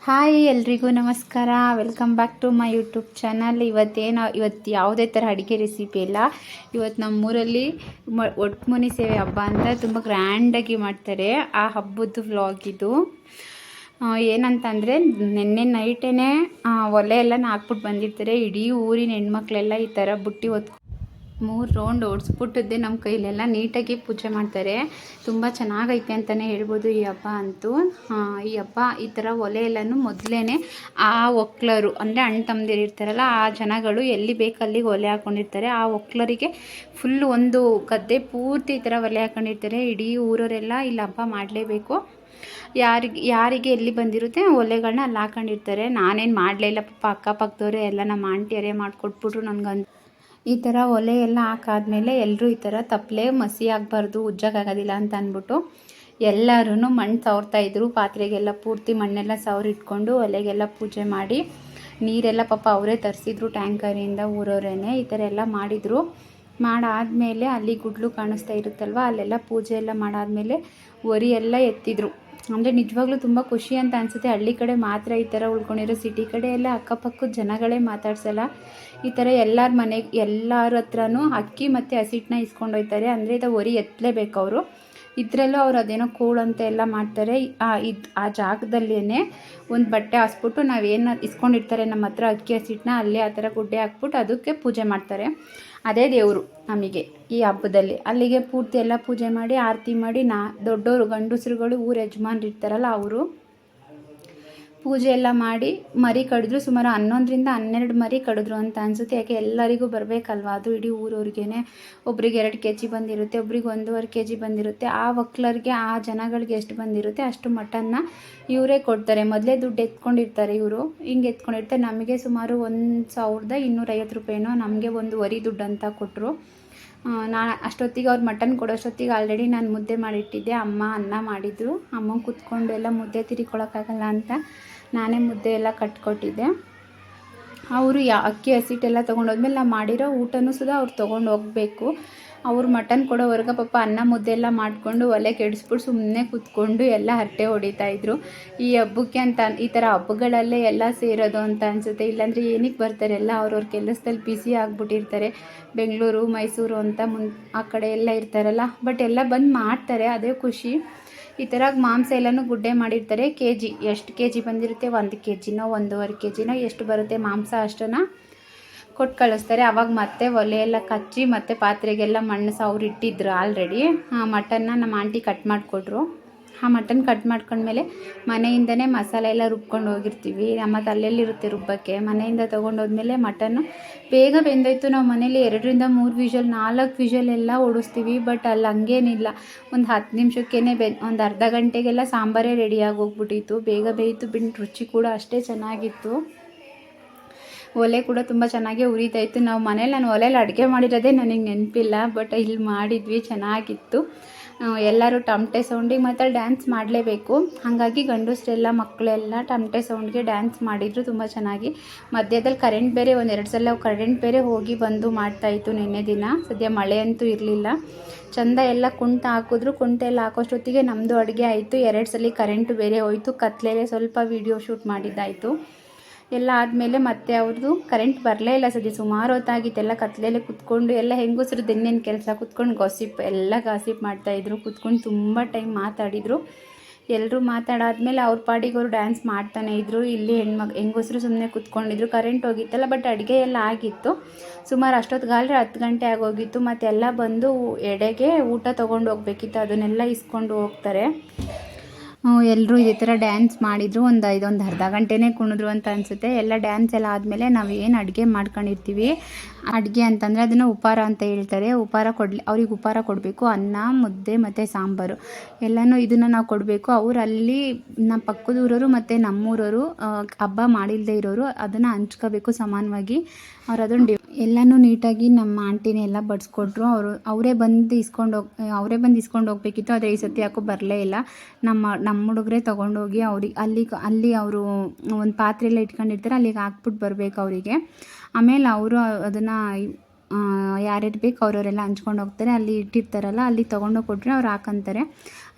Hi ಎಲ್ರಿಗೂ ನಮಸ್ಕಾರ. Welcome back to my YouTube channel. ಇವತ್ತು ಯಾವುದೇ ಥರ ಅಡುಗೆ ರೆಸಿಪಿ ಇಲ್ಲ. ಇವತ್ತು ನಮ್ಮೂರಲ್ಲಿ ಒಟ್ಮುನಿ ಸೇವೆ ಹಬ್ಬ ಅಂತ ತುಂಬ ಗ್ರ್ಯಾಂಡಾಗಿ ಮಾಡ್ತಾರೆ. ಆ ಹಬ್ಬದ ವ್ಲಾಗ್ ಇದು. ಏನಂತಂದರೆ ನಿನ್ನೆ ನೈಟೇ ಒಲೆ ಎಲ್ಲ ಹಾಕ್ಬಿಟ್ಟು ಬಂದಿರ್ತಾರೆ. ಇಡೀ ಊರಿನ ಹೆಣ್ಮಕ್ಳೆಲ್ಲ ಈ ಥರ ಬುಟ್ಟಿ ಹೊತ್ಕೊಂಡು 3 ರೌಂಡ್ ಓಡಿಸ್ಬಿಟ್ಟಿದ್ದೆ ನಮ್ಮ ಕೈಲೆಲ್ಲ ನೀಟಾಗಿ ಪೂಜೆ ಮಾಡ್ತಾರೆ. ತುಂಬ ಚೆನ್ನಾಗೈತೆ ಅಂತಲೇ ಹೇಳ್ಬೋದು ಈ ಹಬ್ಬ ಅಂತೂ. ಈ ಹಬ್ಬ ಈ ಥರ ಒಲೆ ಎಲ್ಲನೂ ಮೊದಲೇ ಆ ಒಕ್ಲರು ಅಂದರೆ ಅಣ್ಣ ತಮ್ಮದಿರು ಇರ್ತಾರಲ್ಲ, ಆ ಜನಗಳು ಎಲ್ಲಿ ಬೇಕಲ್ಲಿಗೆ ಒಲೆ ಹಾಕ್ಕೊಂಡಿರ್ತಾರೆ. ಆ ಒಕ್ಲರಿಗೆ ಫುಲ್ ಒಂದು ಗದ್ದೆ ಪೂರ್ತಿ ಈ ಥರ ಒಲೆ ಹಾಕ್ಕೊಂಡಿರ್ತಾರೆ. ಇಡೀ ಊರವರೆಲ್ಲ ಇಲ್ಲಿ ಹಬ್ಬ ಮಾಡಲೇಬೇಕು. ಯಾರಿಗೆ ಎಲ್ಲಿ ಬಂದಿರುತ್ತೆ ಒಲೆಗಳನ್ನ ಅಲ್ಲಿ ಹಾಕೊಂಡಿರ್ತಾರೆ. ನಾನೇನು ಮಾಡಲೇ ಇಲ್ಲ, ಪಾಪ ಅಕ್ಕಪಕ್ಕದವರೇ ಎಲ್ಲ ನಮ್ಮ ಆಂಟಿಯವರೇ ಮಾಡಿಕೊಟ್ಬಿಟ್ರು ನನಗಂತ. ಈ ಥರ ಒಲೆ ಎಲ್ಲ ಹಾಕಾದ್ಮೇಲೆ ಎಲ್ಲರೂ ಈ ಥರ ತಪ್ಪಲೆ ಮಸಿ ಆಗಬಾರ್ದು, ಉಜ್ಜಕ್ಕಾಗೋದಿಲ್ಲ ಅಂತ ಅಂದ್ಬಿಟ್ಟು ಎಲ್ಲರೂ ಮಣ್ಣು ಸವರ್ತಾಯಿದ್ರು. ಪಾತ್ರೆಗೆಲ್ಲ ಪೂರ್ತಿ ಮಣ್ಣೆಲ್ಲ ಸವರಿಟ್ಕೊಂಡು ಒಲೆಗೆಲ್ಲ ಪೂಜೆ ಮಾಡಿ, ನೀರೆಲ್ಲ ಪಾಪ ಅವರೇ ತರಿಸಿದ್ರು ಟ್ಯಾಂಕರಿಂದ, ಊರವರೇನೆ ಈ ಥರ ಎಲ್ಲ ಮಾಡಿದರು. ಮಾಡಾದಮೇಲೆ ಅಲ್ಲಿ ಗುಡ್ಲು ಕಾಣಿಸ್ತಾ ಇರುತ್ತಲ್ವ, ಅಲ್ಲೆಲ್ಲ ಪೂಜೆ ಎಲ್ಲ ಮಾಡಾದಮೇಲೆ ಒರಿ ಎಲ್ಲ ಎತ್ತಿದ್ರು. ಅಂದರೆ ನಿಜವಾಗ್ಲೂ ತುಂಬ ಖುಷಿ ಅಂತ ಅನಿಸುತ್ತೆ. ಹಳ್ಳಿ ಕಡೆ ಮಾತ್ರ ಈ ಥರ ಉಳ್ಕೊಂಡಿರೋ, ಸಿಟಿ ಕಡೆ ಎಲ್ಲ ಅಕ್ಕಪಕ್ಕದ ಜನಗಳೇ ಮಾತಾಡ್ಸಲ್ಲ. ಈ ಥರ ಎಲ್ಲರ ಹತ್ರನೂ ಅಕ್ಕಿ ಮತ್ತು ಹಸಿಟ್ಟನ್ನ ಇಸ್ಕೊಂಡು ಹೋಗ್ತಾರೆ. ಅಂದರೆ ಇದು ಒರಿ ಎತ್ತಲೇಬೇಕು ಅವರು. ಇದರಲ್ಲೂ ಅವ್ರು ಅದೇನೋ ಕೂಳು ಅಂತ ಎಲ್ಲ ಮಾಡ್ತಾರೆ. ಆ ಜಾಗದಲ್ಲೇ ಒಂದು ಬಟ್ಟೆ ಹಾಸ್ಬಿಟ್ಟು ನಾವೇನು ಇಸ್ಕೊಂಡಿರ್ತಾರೆ ನಮ್ಮ ಹತ್ರ ಅಕ್ಕಿ ಹಸಿಟ್ಟನ್ನ, ಅಲ್ಲೇ ಆ ಥರ ಗುಡ್ಡೆ ಹಾಕ್ಬಿಟ್ಟು ಅದಕ್ಕೆ ಪೂಜೆ ಮಾಡ್ತಾರೆ. ಅದೇ ದೇವರು ನಮಗೆ ಈ ಹಬ್ಬದಲ್ಲಿ. ಅಲ್ಲಿಗೆ ಪೂರ್ತಿ ಎಲ್ಲ ಪೂಜೆ ಮಾಡಿ ಆರತಿ ಮಾಡಿ ದೊಡ್ಡವರು ಗಂಡಸರುಗಳು ಊರ ಯಜಮಾನ್ರು ಇರ್ತಾರಲ್ಲ ಅವರು ಪೂಜೆ ಎಲ್ಲ ಮಾಡಿ ಮರಿ ಕಡಿದ್ರು. ಸುಮಾರು 11ರಿಂದ 12 ಮರಿ ಕಡಿದ್ರು ಅಂತ ಅನಿಸುತ್ತೆ. ಯಾಕೆ ಎಲ್ಲರಿಗೂ ಬರಬೇಕಲ್ವ, ಅದು ಇಡೀ ಊರವ್ರಿಗೆ. ಒಬ್ರಿಗೆ 2 kg ಬಂದಿರುತ್ತೆ, ಒಬ್ರಿಗೆ 1.5 kg ಬಂದಿರುತ್ತೆ. ಆ ಒಕ್ಲರ್ಗೆ, ಆ ಜನಗಳಿಗೆ ಎಷ್ಟು ಬಂದಿರುತ್ತೆ ಅಷ್ಟು ಮಟನ್ನ ಇವರೇ ಕೊಡ್ತಾರೆ. ಮೊದಲೇ ದುಡ್ಡು ಎತ್ಕೊಂಡಿರ್ತಾರೆ ಇವರು. ಹಿಂಗೆ ಎತ್ಕೊಂಡಿರ್ತಾರೆ. ನಮಗೆ ಸುಮಾರು 1250 ರೂಪಾಯಿನೋ ನಮಗೆ ಒಂದು ವರಿ ದುಡ್ಡು ಅಂತ ಕೊಟ್ಟರು. ಅಷ್ಟೊತ್ತಿಗೆ ಅವ್ರು ಮಟನ್ ಕೊಡೋಷ್ಟೊತ್ತಿಗೆ ಆಲ್ರೆಡಿ ನಾನು ಮುದ್ದೆ ಮಾಡಿಟ್ಟಿದ್ದೆ. ಅಮ್ಮ ಅನ್ನ ಮಾಡಿದ್ರು. ಅಮ್ಮ ಕೂತ್ಕೊಂಡು ಎಲ್ಲ ಮುದ್ದೆ ತಿರ್ಕೊಳ್ಳೋಕ್ಕಾಗಲ್ಲ ಅಂತ ನಾನೇ ಮುದ್ದೆ ಎಲ್ಲ ಕಟ್ಕೊಟ್ಟಿದ್ದೆ. ಅವರು ಅಕ್ಕಿ ಹಸಿಟ್ಟೆಲ್ಲ ತೊಗೊಂಡೋದ್ಮೇಲೆ ನಾವು ಮಾಡಿರೋ ಊಟನೂ ಸುಧಾ ಅವ್ರು ತೊಗೊಂಡು ಹೋಗಬೇಕು. ಅವ್ರು ಮಟನ್ ಕೊಡೋವರೆಗೆ ಪಾಪ ಅನ್ನ ಮುದ್ದೆ ಎಲ್ಲ ಮಾಡಿಕೊಂಡು ಒಲೆ ಕೆಡಿಸ್ಬಿಟ್ಟು ಸುಮ್ಮನೆ ಕೂತ್ಕೊಂಡು ಎಲ್ಲ ಹರಟೆ ಹೊಡಿತಾಯಿದ್ರು. ಈ ಹಬ್ಬಕ್ಕೆ ಅಂತ ಈ ಥರ ಹಬ್ಬಗಳಲ್ಲೇ ಎಲ್ಲ ಸೇರೋದು ಅಂತ ಅನಿಸುತ್ತೆ. ಇಲ್ಲಾಂದರೆ ಏನಕ್ಕೆ ಬರ್ತಾರೆ, ಎಲ್ಲ ಅವ್ರವ್ರ ಕೆಲಸದಲ್ಲಿ ಬ್ಯುಸಿ ಆಗಿಬಿಟ್ಟಿರ್ತಾರೆ. ಬೆಂಗಳೂರು ಮೈಸೂರು ಅಂತ ಆ ಕಡೆ ಎಲ್ಲ ಇರ್ತಾರಲ್ಲ. ಬಟ್ ಎಲ್ಲ ಬಂದು ಮಾಡ್ತಾರೆ, ಅದೇ ಖುಷಿ. ಈ ಥರ ಮಾಂಸ ಎಲ್ಲನೂ ಗುಡ್ಡೆ ಮಾಡಿರ್ತಾರೆ. ಎಷ್ಟು ಕೆ ಜಿ ಬಂದಿರುತ್ತೆ, 1 kgನೋ 1.5 kgನೋ ಎಷ್ಟು ಬರುತ್ತೆ ಮಾಂಸ ಅಷ್ಟನ್ನು ಕೊಟ್ಟು ಕಳಿಸ್ತಾರೆ. ಆವಾಗ ಮತ್ತೆ ಒಲೆ ಎಲ್ಲ ಕಚ್ಚಿ ಮತ್ತು ಪಾತ್ರೆಗೆಲ್ಲ ಮಣ್ಣು ಸವರಿಟ್ಟಿದ್ರು ಆಲ್ರೆಡಿ. ಮಟನ್ನ ನಮ್ಮ ಆಂಟಿ ಕಟ್ ಮಾಡಿಕೊಟ್ರು. ಆ ಮಟನ್ ಕಟ್ ಮಾಡ್ಕೊಂಡ್ಮೇಲೆ ಮನೆಯಿಂದನೇ ಮಸಾಲೆ ಎಲ್ಲ ರುಬ್ಕೊಂಡು ಹೋಗಿರ್ತೀವಿ. ಮತ್ತು ಅಲ್ಲೆಲ್ಲಿರುತ್ತೆ ರುಬ್ಬಕ್ಕೆ. ಮನೆಯಿಂದ ತೊಗೊಂಡೋದ್ಮೇಲೆ ಮಟನ್ನು ಬೇಗ ಬೆಂದೋಯ್ತು. ನಾವು ಮನೇಲಿ 2ರಿಂದ 3 ವಿಷಲ್ 4 ವಿಷಲ್ ಎಲ್ಲ ಓಡಿಸ್ತೀವಿ. ಬಟ್ ಅಲ್ಲಿ ಹಂಗೇನಿಲ್ಲ, ಒಂದು 10 ನಿಮಿಷಕ್ಕೇ ಒಂದು ಅರ್ಧ ಗಂಟೆಗೆಲ್ಲ ಸಾಂಬಾರೇ ರೆಡಿಯಾಗಿ ಹೋಗ್ಬಿಟ್ಟಿತ್ತು. ಬೇಗ ಬೇಯಿತು, ಬಿಟ್ಟು ರುಚಿ ಕೂಡ ಅಷ್ಟೇ ಚೆನ್ನಾಗಿತ್ತು. ಒಲೆ ಕೂಡ ತುಂಬ ಚೆನ್ನಾಗೇ ಉರಿತಾಯಿತ್ತು. ನಾನು ಒಲೆಯಲ್ಲಿ ಅಡುಗೆ ಮಾಡಿರೋದೇ ನನಗೆ ನೆನಪಿಲ್ಲ, ಬಟ್ ಇಲ್ಲಿ ಮಾಡಿದ್ವಿ, ಚೆನ್ನಾಗಿತ್ತು. ಎಲ್ಲರೂ ಟಮಟೆ ಸೌಂಡಿಗೆ ಮತ್ತು ಡ್ಯಾನ್ಸ್ ಮಾಡಲೇಬೇಕು. ಹಾಗಾಗಿ ಗಂಡಸರೆಲ್ಲ ಮಕ್ಕಳೆಲ್ಲ ಟಮಟೆ ಸೌಂಡ್ಗೆ ಡ್ಯಾನ್ಸ್ ಮಾಡಿದರು ತುಂಬ ಚೆನ್ನಾಗಿ. ಮಧ್ಯದಲ್ಲಿ ಕರೆಂಟ್ ಬೇರೆ 1-2 ಸಲ ಕರೆಂಟ್ ಬೇರೆ ಹೋಗಿ ಬಂದು ಮಾಡ್ತಾಯಿತ್ತು ನಿನ್ನೆ ದಿನ. ಸದ್ಯ ಮಳೆ ಅಂತೂ ಇರಲಿಲ್ಲ. ಚಂದ ಎಲ್ಲ ಕುಂಟ ಹಾಕಿದ್ರು. ಕುಂಟ ಎಲ್ಲ ಹಾಕೋಷ್ಟೊತ್ತಿಗೆ ನಮ್ಮದು ಅಡುಗೆ ಆಯಿತು. 2 ಸಲ ಕರೆಂಟು ಬೇರೆ ಹೋಯಿತು. ಕತ್ಲೆಯಲ್ಲೇ ಸ್ವಲ್ಪ ವೀಡಿಯೋ ಶೂಟ್ ಮಾಡಿದ್ದಾಯಿತು. ಎಲ್ಲ ಆದಮೇಲೆ ಮತ್ತೆ ಅವ್ರದ್ದು ಕರೆಂಟ್ ಬರಲೇ ಇಲ್ಲ. ಸುಮಾರು ಹೊತ್ತಾಗಿತ್ತು. ಎಲ್ಲ ಕತ್ಲೆಯಲ್ಲೇ ಕೂತ್ಕೊಂಡು ಎಲ್ಲ ಹೆಂಗಸರು ದಿನೇನು ಕೆಲಸ ಕೂತ್ಕೊಂಡು ಗಾಸಿಪ್ ಮಾಡ್ತಾಯಿದ್ರು. ಕೂತ್ಕೊಂಡು ತುಂಬ ಟೈಮ್ ಮಾತಾಡಿದರು. ಎಲ್ಲರೂ ಮಾತಾಡಾದ್ಮೇಲೆ ಅವ್ರ ಪಾಡಿಗೆ ಅವರು ಡ್ಯಾನ್ಸ್ ಮಾಡ್ತಾನೆ ಇದ್ದರು. ಇಲ್ಲಿ ಹೆಂಗಸರು ಸುಮ್ಮನೆ ಕೂತ್ಕೊಂಡಿದ್ರು. ಕರೆಂಟ್ ಹೋಗಿತ್ತಲ್ಲ, ಬಟ್ ಅಡುಗೆ ಎಲ್ಲ ಆಗಿತ್ತು. ಸುಮಾರು ಅಷ್ಟೊತ್ತಿಗಾದ್ರೆ 10 ಗಂಟೆ ಆಗೋಗಿತ್ತು. ಮತ್ತೆಲ್ಲ ಬಂದು ಎಡೆಗೆ ಊಟ ತೊಗೊಂಡು ಹೋಗ್ಬೇಕಿತ್ತು. ಅದನ್ನೆಲ್ಲ ಇಸ್ಕೊಂಡು ಹೋಗ್ತಾರೆ. ಎಲ್ಲರೂ ಇದೇ ಥರ ಡ್ಯಾನ್ಸ್ ಮಾಡಿದರು. ಒಂದು ಅರ್ಧ ಗಂಟೆನೇ ಕುಣಿದ್ರು ಅಂತ ಅನಿಸುತ್ತೆ. ಎಲ್ಲ ಡ್ಯಾನ್ಸ್ ಎಲ್ಲ ಆದಮೇಲೆ ನಾವು ಏನು ಅಡುಗೆ ಮಾಡ್ಕೊಂಡಿರ್ತೀವಿ, ಅಡುಗೆ ಅಂತಂದರೆ ಅದನ್ನು ಉಪಹಾರ ಅಂತ ಹೇಳ್ತಾರೆ. ಅವ್ರಿಗೆ ಉಪಹಾರ ಕೊಡಬೇಕು. ಅನ್ನ, ಮುದ್ದೆ ಮತ್ತು ಸಾಂಬಾರು ಎಲ್ಲನೂ ಇದನ್ನು ನಾವು ಕೊಡಬೇಕು. ಅವ್ರು ಅಲ್ಲಿ ನಮ್ಮ ಪಕ್ಕದೂರವರು ಮತ್ತು ನಮ್ಮೂರವರು ಹಬ್ಬ ಮಾಡಿಲ್ಲದೆ ಇರೋರು ಅದನ್ನು ಹಂಚ್ಕೋಬೇಕು ಸಮಾನವಾಗಿ. ಅವ್ರು ಅದನ್ನು ಎಲ್ಲನೂ ನೀಟಾಗಿ ನಮ್ಮ ಆಂಟಿನೇ ಎಲ್ಲ ಬಡಿಸ್ಕೊಟ್ರು. ಅವರೇ ಬಂದು ಇಸ್ಕೊಂಡು ಹೋಗ್ಬೇಕಿತ್ತು. ಆದರೆ ಈ ಸತಿ ಯಾಕೋ ಬರಲೇ ಇಲ್ಲ. ನಮ್ಮ ಹುಡುಗರೇ ತೊಗೊಂಡೋಗಿ ಅಲ್ಲಿ ಅವರು ಒಂದು ಪಾತ್ರೆಯೆಲ್ಲ ಇಟ್ಕೊಂಡಿರ್ತಾರೆ, ಅಲ್ಲಿಗೆ ಹಾಕ್ಬಿಟ್ಟು ಬರಬೇಕು ಅವರಿಗೆ. ಆಮೇಲೆ ಅವರು ಅದನ್ನು ಯಾರ್ಯಾರು ಬೇಕು ಅವರವರೆಲ್ಲ ಹಂಚ್ಕೊಂಡು ಹೋಗ್ತಾರೆ. ಅಲ್ಲಿ ಇಟ್ಟಿರ್ತಾರಲ್ಲ, ಅಲ್ಲಿ ತೊಗೊಂಡೋಗಿ ಕೊಟ್ಟರೆ ಅವ್ರು ಹಾಕೊಂತಾರೆ.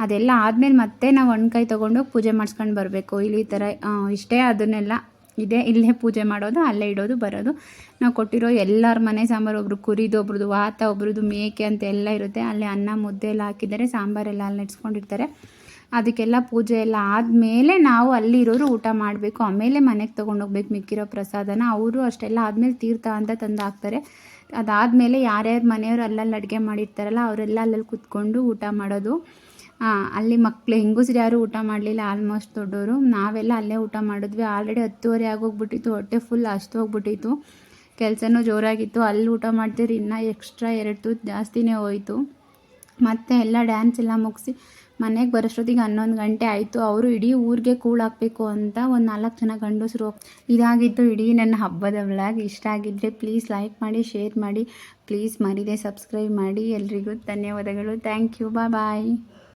ಅದೆಲ್ಲ ಆದಮೇಲೆ ಮತ್ತೆ ನಾವು ಹಣ್ಕಾಯಿ ತೊಗೊಂಡು ಪೂಜೆ ಮಾಡಿಸ್ಕೊಂಡು ಬರಬೇಕು. ಇಲ್ಲಿ ಈ ಥರ ಇಷ್ಟೇ, ಅದನ್ನೆಲ್ಲ ಇಲ್ಲೇ ಪೂಜೆ ಮಾಡೋದು, ಅಲ್ಲೇ ಇಡೋದು ಬರೋದು. ನಾವು ಕೊಟ್ಟಿರೋ ಎಲ್ಲರ ಮನೆ ಸಾಂಬಾರು, ಒಬ್ರು ಕುರಿದು, ಒಬ್ರದ್ದು ವಾತ, ಒಬ್ರದ್ದು ಮೇಕೆ ಅಂತ ಎಲ್ಲ ಇರುತ್ತೆ. ಅಲ್ಲಿ ಅನ್ನ ಮುದ್ದೆ ಎಲ್ಲ ಹಾಕಿದ್ದಾರೆ, ಸಾಂಬಾರೆಲ್ಲ ಅಲ್ಲಿ ನೆಡ್ಸ್ಕೊಂಡಿರ್ತಾರೆ. ಅದಕ್ಕೆಲ್ಲ ಪೂಜೆ ಎಲ್ಲ ಆದಮೇಲೆ ನಾವು ಅಲ್ಲಿರೋರು ಊಟ ಮಾಡಬೇಕು. ಆಮೇಲೆ ಮನೆಗೆ ತೊಗೊಂಡೋಗ್ಬೇಕು ಮಿಕ್ಕಿರೋ ಪ್ರಸಾದನ. ಅವರು ಅಷ್ಟೆಲ್ಲ ಆದಮೇಲೆ ತೀರ್ಥ ಅಂತ ತಂದು ಹಾಕ್ತಾರೆ. ಅದಾದಮೇಲೆ ಯಾರ್ಯಾರು ಮನೆಯವರು ಅಲ್ಲಲ್ಲಿ ಅಡುಗೆ ಮಾಡಿರ್ತಾರಲ್ಲ ಅವರೆಲ್ಲ ಅಲ್ಲಲ್ಲಿ ಕೂತ್ಕೊಂಡು ಊಟ ಮಾಡೋದು. ಅಲ್ಲಿ ಮಕ್ಕಳು ಹೆಂಗಸ್ರು ಯಾರೂ ಊಟ ಮಾಡಲಿಲ್ಲ, ಆಲ್ಮೋಸ್ಟ್ ದೊಡ್ಡವರು. ನಾವೆಲ್ಲ ಅಲ್ಲೇ ಊಟ ಮಾಡಿದ್ವಿ. ಆಲ್ರೆಡಿ 10:30 ಆಗೋಗ್ಬಿಟ್ಟಿತ್ತು, ಹೊಟ್ಟೆ ಫುಲ್ ಹೋಗ್ಬಿಟ್ಟಿತ್ತು. ಕೆಲಸನೂ ಜೋರಾಗಿತ್ತು. ಅಲ್ಲಿ ಊಟ ಮಾಡ್ತಿದ್ರೆ ಇನ್ನೂ ಎಕ್ಸ್ಟ್ರಾ 2 ತುತ್ತು ಜಾಸ್ತಿನೇ ಹೋಯಿತು. ಮತ್ತು ಎಲ್ಲ ಡ್ಯಾನ್ಸ್ ಎಲ್ಲ ಮುಗಿಸಿ ಮನೆಗೆ ಬರೋಷ್ಟೊತ್ತಿಗೆ 11 ಗಂಟೆ ಆಯಿತು. ಅವರು ಇಡೀ ಊರಿಗೆ ಕೂಳಾಕಬೇಕು ಅಂತ ಒಂದು 4 ಜನ ಗಂಡಸರು. ಇದಾಗಿತ್ತು ಇಡೀ ನನ್ನ ಹಬ್ಬದ ವ್ಲಾಗ್. ಇಷ್ಟ ಆಗಿದ್ದರೆ ಪ್ಲೀಸ್ ಲೈಕ್ ಮಾಡಿ, ಶೇರ್ ಮಾಡಿ, ಪ್ಲೀಸ್ ಮರೀದೆ ಸಬ್ಸ್ಕ್ರೈಬ್ ಮಾಡಿ. ಎಲ್ರಿಗೂ ಧನ್ಯವಾದಗಳು. Thank you. ಬಾಯ್.